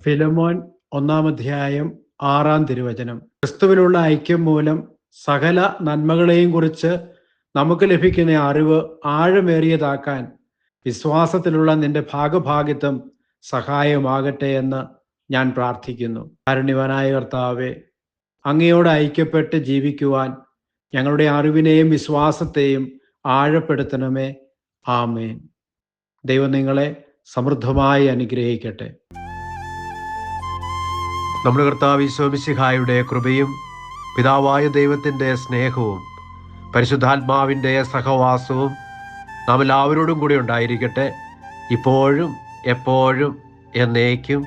ഫിലമോൻ 1-ാം അധ്യായം 6-ാം തിരുവചനം. ക്രിസ്തുവിലുള്ള ഐക്യം മൂലം സകല നന്മകളെയും കുറിച്ച് നമുക്ക് ലഭിക്കുന്ന അറിവ് ആഴമേറിയതാക്കാൻ വിശ്വാസത്തിലുള്ള നിന്റെ ഭാഗഭാഗിത്വം സഹായമാകട്ടെ എന്ന് ഞാൻ പ്രാർത്ഥിക്കുന്നു. കാരുണ്യവാനായ കർത്താവേ, അങ്ങയോട് ഐക്യപ്പെട്ട് ജീവിക്കുവാൻ ഞങ്ങളുടെ അറിവിനെയും വിശ്വാസത്തെയും ആഴപ്പെടുത്തണമേ. ആമേൻ. ദൈവം നിങ്ങളെ സമൃദ്ധമായി അനുഗ്രഹിക്കട്ടെ. നമ്മുടെ കർത്താവ് ഈശോ മിശിഹായുടെ കൃപയും പിതാവായ ദൈവത്തിൻ്റെ സ്നേഹവും പരിശുദ്ധാത്മാവിൻ്റെ സഹവാസവും നാം എല്ലാവരോടും കൂടി ഉണ്ടായിരിക്കട്ടെ, ഇപ്പോഴും എപ്പോഴും എന്നേക്കും.